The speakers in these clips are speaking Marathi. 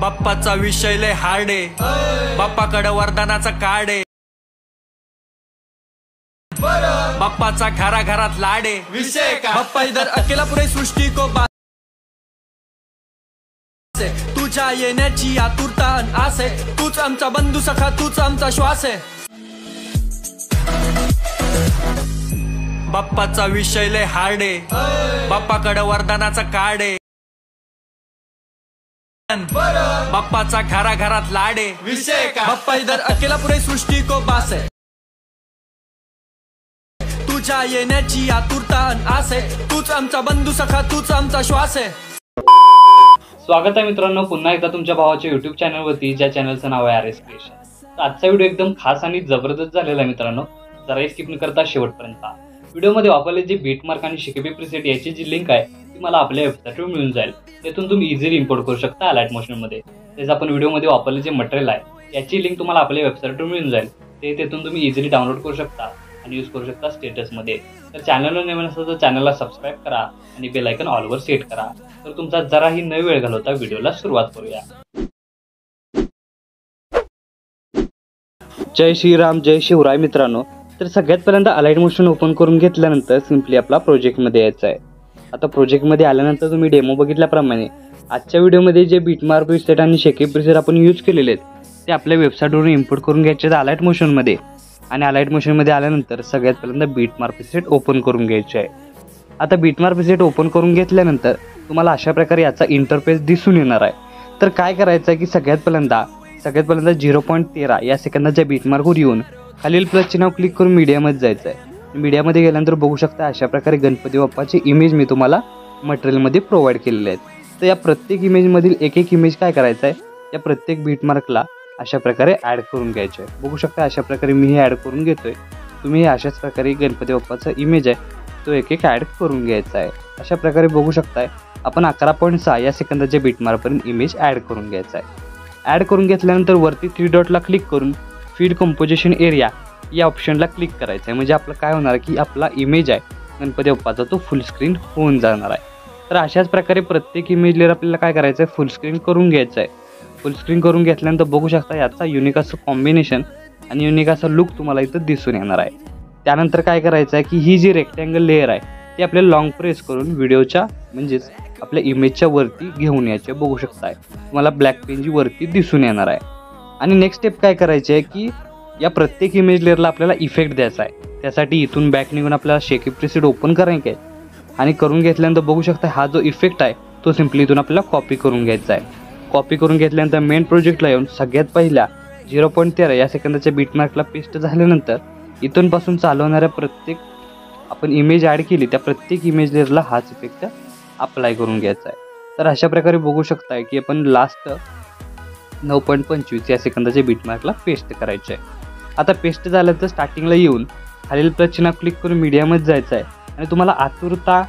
बाप्पाचा विषय लय हार्ड आहे, बाप्पाकडे वरदानाचा कार्ड आहे, बाप्पाचा घराघरात लाड आहे, विषय का बाप्पा इधर अकेला पुरे सृष्टी को तुझ्या येण्याची आतुरता अन आस आहे, तूच आमचा बंधू सखा, तूच आमचा श्वास आहे. बाप्पाचा विषय लय हार्ड आहे, बाप्पाकडे वरदानाचा कार्ड आहे, बाप्पाचा घराघरात लाड आहे, विषय का बाप्पा इधर अकेला पुरे सृष्टी को बास है, तुझ्या येण्याची आतुरता अन आस आहे, तूच आमचा बंधू सखा, तूच आमचा श्वास आहे. स्वागत आहे मित्रांनो पुन्हा एकदा तुमच्या भावाच्या YouTube चॅनलवरती, ज्या चॅनलचं नाव आहे RS क्रिएशन. तर आजचा व्हिडिओ एकदम खास आणि जबरदस्त झालेला आहे मित्रांनो. जरा स्किप न करता शेवटपर्यंत व्हिडिओमध्ये वापरले जे बीटमार्क आणि शेकेबी प्रीसेट याची जी लिंक आहे ती मला आपल्या वेबसाईटवर मिळून जाईल. त्यातून तुम्ही इझिली इम्पोर्ट करू शकता अलाइट मोशनमध्ये. तेच आपण व्हिडिओमध्ये वापरले जे मटेरियल आहे याची लिंक तुम्हाला आपल्या वेबसाईटवर मिळून जाईल. तेथून तुम्ही इझिली डाउनलोड करू शकता आणि यूज करू शकता स्टेटसमध्ये. तर चॅनलवर नवीन असेल तर चॅनलला सबस्क्राईब करा आणि बेल आयकॉन ऑलवर सेट करा. तर तुमचा जराही न वेळ घालवता व्हिडिओला सुरुवात करूया. जय श्रीराम, जय शिवराय मित्रांनो. तर सगळ्यात पहिल्यांदा अलाइट मोशन ओपन करून घेतल्यानंतर सिंपली आपला प्रोजेक्टमध्ये यायचं आहे. आता प्रोजेक्टमध्ये आल्यानंतर तुम्ही डेमो बघितल्याप्रमाणे आजच्या व्हिडिओमध्ये जे बीटमार्क प्रीसेट आणि शेकेबी प्रीसेट आपण यूज केलेले आहेत ते आपल्या वेबसाईटवरून इम्पोर्ट करून घ्यायचे आहेत अलाइट मोशनमध्ये. आणि अलाइट मोशनमध्ये आल्यानंतर सगळ्यात पहिल्यांदा बीटमार्क प्रीसेट ओपन करून घ्यायचे आहे. आता बीटमार्क प्रीसेट ओपन करून घेतल्यानंतर तुम्हाला अशा प्रकारे याचा इंटरफेस दिसून येणार आहे. तर काय करायचं आहे की सगळ्यात पहिल्यांदा 0.13 या सेकंदाच्या बीटमार्कवर येऊन खालील प्लसचे नाव क्लिक करून मीडियामध्ये जायचं आहे. मीडियामध्ये गेल्यानंतर बघू शकता अशा प्रकारे गणपती बाप्पाची इमेज मी तुम्हाला मटेरियलमध्ये प्रोव्हाइड केलेले आहेत. तर या प्रत्येक इमेजमधील एक इमेज काय करायचं आहे, या प्रत्येक बीटमार्कला अशा प्रकारे ॲड करून घ्यायचे आहे. बघू शकता अशा प्रकारे मी हे ॲड करून घेतोय. तुम्ही अशाच प्रकारे गणपती बाप्पाचा इमेज आहे तो एक ॲड करून घ्यायचा आहे. अशा प्रकारे बघू शकताय आपण 11.6 या सेकंदाच्या बीटमार्कपर्यंत इमेज ॲड करून घ्यायचा आहे. ॲड करून घेतल्यानंतर वरती 3 डॉटला क्लिक करून फीड कंपोजिशन एरिया या ऑप्शनला क्लिक करायचं आहे. म्हणजे आपलं काय होणार की आपला इमेज आहे गणपती बाप्पाचा तो फुल स्क्रीन होऊन जाणार आहे. तर अशाच प्रकारे प्रत्येक इमेज लेअर आपल्याला काय करायचं आहे, फुल स्क्रीन करून घ्यायचं आहे. फुल स्क्रीन करून घेतल्यानंतर बघू शकता याचा युनिक असं कॉम्बिनेशन आणि युनिक असा लुक तुम्हाला इथं दिसून येणार आहे. त्यानंतर काय करायचं आहे की ही जी रेक्टँगल लेअर आहे ती आपल्याला लॉंग प्रेस करून व्हिडिओच्या म्हणजेच आपल्या इमेजच्या वरती घेऊन यायचे. बघू शकताय तुम्हाला ब्लॅक पेनची वरती दिसून येणार आहे. आणि नेक्स्ट स्टेप काय करायची आहे की या प्रत्येक इमेज लेअरला आपल्याला इफेक्ट द्यायचा आहे. त्यासाठी इथून बॅक निघून आपल्याला शेकेबी प्रीसेट ओपन करायचं आहे. आणि करून घेतल्यानंतर बघू शकता हा जो इफेक्ट आहे तो सिम्पली इथून आपल्याला कॉपी करून घ्यायचा आहे. कॉपी करून घेतल्यानंतर मेन प्रोजेक्टला येऊन सगळ्यात पहिल्या 0.13 या सेकंदाच्या बीटमार्कला पेस्ट झाल्यानंतर इथून पासून चालवणाऱ्या प्रत्येक आपण इमेज ॲड केली त्या प्रत्येक इमेज लेअरला हाच इफेक्ट अप्लाय करून घ्यायचा आहे. तर अशा प्रकारे बघू शकताय की आपण लास्ट 9.25 या सेकंदाच्या बीटमार्कला पेस्ट करायचं आहे. आता पेस्ट झालं तर स्टार्टिंगला येऊन खालील प्लसचे नाव क्लिक करून मीडियामध्ये जायचं आहे. आणि तुम्हाला आतुरता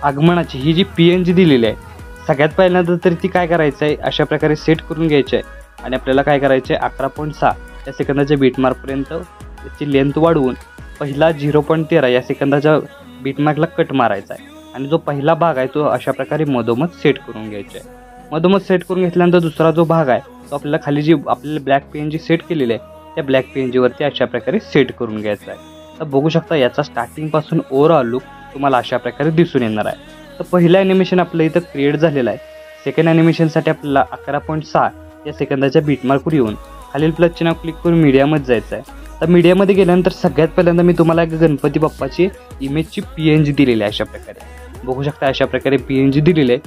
आगमनाची ही जी PNG दिलेली आहे सगळ्यात पहिल्यांदा तर ती काय करायचं आहे अशा प्रकारे सेट करून घ्यायची आहे. आणि आपल्याला काय करायचं आहे 11.6 या सेकंदाच्या बीटमार्कपर्यंत त्याची लेंथ वाढवून पहिला 0.13 या सेकंदाच्या बीटमार्कला कट मारायचा आहे. आणि जो पहिला भाग आहे तो अशा प्रकारे मधोमध सेट करून घ्यायचा आहे. मधोमध सेट करून घेतल्यानंतर दुसरा जो भाग आहे तो आपल्याला खाली जी आपल्याला ब्लॅक PNG सेट केलेली आहे त्या ब्लॅक PNGवरती अशा प्रकारे सेट करून घ्यायचा आहे. तर बघू शकता याचा स्टार्टिंगपासून ओव्हरऑल लुक तुम्हाला अशा प्रकारे दिसून येणार आहे. तर पहिलं ॲनिमेशन आपलं इथं क्रिएट झालेलं आहे. सेकंड ॲनिमेशनसाठी आपल्याला 11.6 या सेकंदाच्या बीटमार्कवर येऊन खालील प्लसचे नाव क्लिक करून मीडियामध्ये जायचं आहे. तर मीडियामध्ये गेल्यानंतर सगळ्यात पहिल्यांदा मी तुम्हाला एक गणपती बाप्पाची इमेजची PNG दिलेली आहे. अशा प्रकारे बघू शकता अशा प्रकारे PNG दिलेली आहे.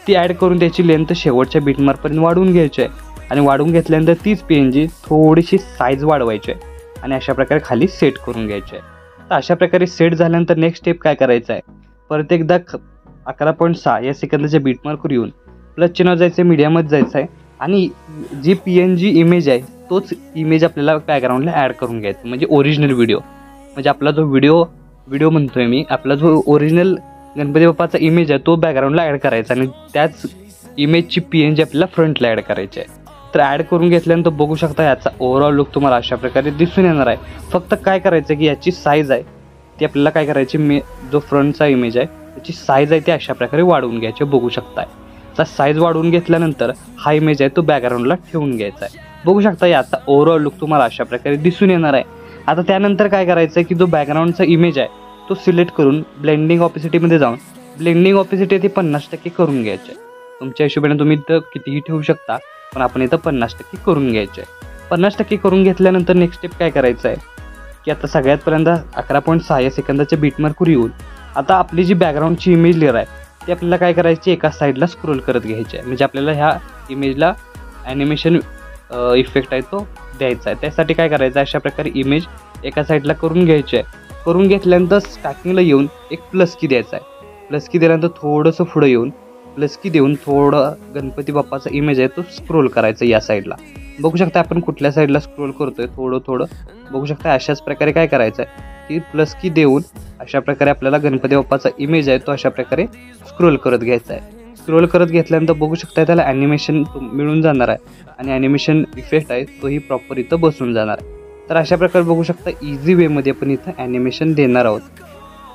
ती ॲड करून त्याची लेंथ शेवटच्या बीटमार्कपर्यंत वाढवून घ्यायची आहे. आणि वाढवून घेतल्यानंतर तीच PNG थोडीशी साईज वाढवायची आहे आणि अशा प्रकारे खाली सेट करून घ्यायची आहे. तर अशा प्रकारे सेट झाल्यानंतर नेक्स्ट स्टेप काय करायचं आहे, परत एकदा 11.6 या सेकंदाच्या बीटमार्कवर येऊन प्लस चिन्ह जायचं, मीडियामध्ये जायचं आहे आणि जी PNG इमेज आहे तोच इमेज आपल्याला बॅकग्राऊंडला ॲड करून घ्यायचा. म्हणजे ओरिजिनल व्हिडिओ म्हणजे आपला जो व्हिडिओ म्हणतोय मी, आपला जो ओरिजिनल गणपती बाप्पाचा इमेज आहे तो बॅकग्राऊंडला ॲड करायचा आणि त्याच इमेजची PNG आपल्याला फ्रंटला ॲड करायची आहे. तर ॲड करून घेतल्यानंतर बघू शकता याचा ओव्हरऑल लुक तुम्हाला अशा प्रकारे दिसून येणार आहे. फक्त काय करायचं की याची साईज आहे ती आपल्याला काय करायची, जो फ्रंटचा इमेज आहे त्याची साईज आहे ती अशा प्रकारे वाढवून घ्यायची. बघू शकताय चा साईज वाढवून घेतल्यानंतर हा इमेज आहे तो बॅकग्राऊंडला ठेवून घ्यायचा आहे. बघू शकता याचा ओव्हरऑल लुक तुम्हाला अशा प्रकारे दिसून येणार आहे. आता त्यानंतर काय करायचं आहे की जो बॅकग्राऊंडचा इमेज आहे तो सिलेक्ट करून ब्लेंडिंग ऑपेसिटीमध्ये जाऊन ब्लेंडिंग ऑपेसिटी ती 50% करून घ्यायची आहे. तुमच्या हिशोबाने तुम्ही इथं कितीही ठेवू शकता, पण आपण इथं 50% करून घ्यायचे आहे. 50% करून घेतल्यानंतर नेक्स्ट स्टेप काय करायचं आहे की आता सगळ्यात पहिल्यांदा 11.6 सेकंदाच्या बीटमार्कवर येऊन आता आपली जी बॅकग्राऊंडची इमेज लेअर आहे ती आपल्याला काय करायची, एका साईडला स्क्रोल करत घ्यायची आहे. म्हणजे आपल्याला ह्या इमेजला ॲनिमेशन इफेक्ट आहे तो द्यायचा आहे. त्यासाठी काय करायचं आहे, अशा प्रकारे इमेज एका साईडला करून घ्यायची आहे. करून घेतल्यानंतर स्टार्टिंगला येऊन एक प्लस की द्यायचा आहे. प्लस की दिल्यानंतर थोडंसं पुढं येऊन प्लस की देऊन थोडं गणपती बाप्पाचा इमेज आहे तो स्क्रोल करायचा या साईडला. बघू शकता आपण कुठल्या साईडला स्क्रोल करतोय, थोडं बघू शकता. अशाच प्रकारे काय करायचं आहे की प्लस की देऊन अशा प्रकारे आपल्याला गणपती बाप्पाचा इमेज आहे तो अशा प्रकारे स्क्रोल करत घ्यायचा आहे. स्क्रोल करत घेतल्यानंतर बघू शकता त्याला ॲनिमेशन मिळून जाणार आहे आणि ॲनिमेशन इफेक्ट आहे तोही प्रॉपर इथं बसून जाणार आहे. तर अशा प्रकारे बघू शकता इझी वेमध्ये आपण इथं ॲनिमेशन देणार आहोत.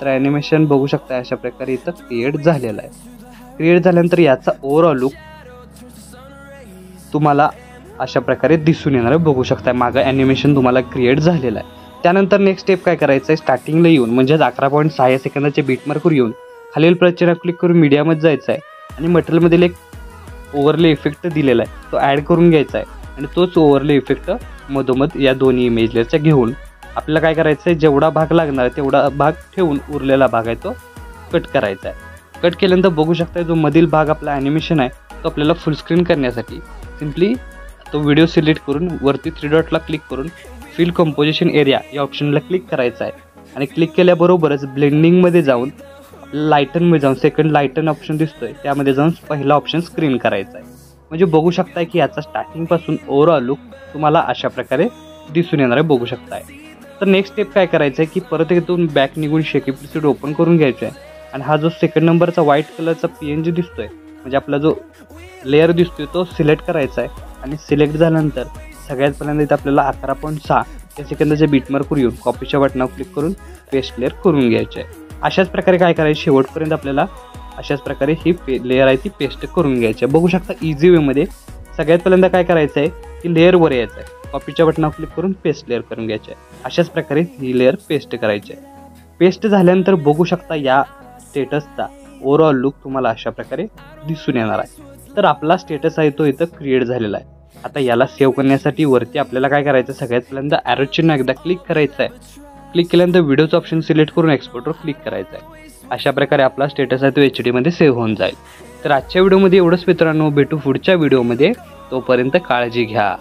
तर ॲनिमेशन बघू शकता अशा प्रकारे इथं क्रिएट झालेलं आहे. क्रिएट झाल्यानंतर याचा ओव्हरऑल लुक तुम्हाला अशा प्रकारे दिसून येणार आहे. बघू शकता मागं ॲनिमेशन तुम्हाला क्रिएट झालेलं आहे. त्यानंतर नेक्स्ट स्टेप काय करायचं आहे, स्टार्टिंगला येऊन म्हणजेच 11.6 सेकंदाच्या बीटमार्कवर येऊन खालील प्रचना क्लिक करून मीडियामध्ये जायचं आहे आणि मटेरियलमधील एक ओव्हरले इफेक्ट दिलेला आहे तो ॲड करून घ्यायचा आहे आणि तोच ओव्हरले इफेक्ट मधोमध या दोन्ही इमेजचा घेऊन आपल्याला काय करायचं आहे, जेवढा भाग लागणार आहे तेवढा भाग ठेवून उरलेला भाग आहे तो कट करायचा आहे. कट केल्यानंतर बघू शकता जो मधील भाग आपला ॲनिमेशन आहे तो आपल्याला फुल स्क्रीन करण्यासाठी सिम्पली तो व्हिडिओ सिलेक्ट करून वरती 3 डॉटला क्लिक करून फिल कंपोजिशन एरिया या ऑप्शनला क्लिक करायचं आहे आणि क्लिक केल्याबरोबरच ब्लेंडिंगमध्ये जाऊन लाईटनमध्ये जाऊन सेकंड लाईटन ऑप्शन दिसतोय त्यामध्ये जाऊन पहिला ऑप्शन स्क्रीन करायचा आहे. म्हणजे बघू शकताय की याचा स्टार्टिंगपासून ओव्हरऑल लुक तुम्हाला अशा प्रकारे दिसून येणार आहे. बघू शकताय. तर नेक्स्ट स्टेप काय करायचं आहे की परत इथून बॅक निघून शेक एपिसोड ओपन करून घ्यायचा आहे आणि हा जो सेकंड नंबरचा व्हाईट कलरचा PNG दिसतोय म्हणजे आपला जो लेअर दिसतोय तो सिलेक्ट करायचा आहे आणि सिलेक्ट झाल्यानंतर सगळ्यात पहिल्यांदा इथं आपल्याला 11.6 या सेकंदाच्या बीटमार्कवर येऊन कॉपीच्या बटनावर क्लिक करून पेस्ट लेअर करून घ्यायचे आहे. अशाच प्रकारे काय करायचं, शेवटपर्यंत आपल्याला अशाच प्रकारे ही लेअर आहे ती पेस्ट करून घ्यायची आहे. बघू शकता इझी वेमध्ये सगळ्यात पहिल्यांदा काय करायचं आहे की लेअरवर यायचं आहे, कॉपीच्या बटनावर क्लिक करून पेस्ट लेअर करून घ्यायचे आहे. अशाच प्रकारे ही लेअर पेस्ट करायची आहे. पेस्ट झाल्यानंतर बघू शकता या स्टेटसचा ओव्हरऑल लुक तुम्हाला अशा प्रकारे दिसून येणार आहे. तर आपला स्टेटस आहे तो इथं क्रिएट झालेला आहे. आता याला सेव्ह करण्यासाठी वरती आपल्याला काय करायचं, सगळ्यात पहिल्यांदा ॲरो चिन्ह एकदा क्लिक करायचं आहे. क्लिक केल्यानंतर व्हिडिओचं ऑप्शन सिलेक्ट करून एक्सपोर्टवर क्लिक करायचं आहे. अशा प्रकारे आपला स्टेटस आहे तो HD मध्ये सेव्ह होऊन जाईल. तर आजच्या व्हिडिओमध्ये एवढंच मित्रांनो, भेटू पुढच्या व्हिडिओमध्ये. तोपर्यंत काळजी घ्या.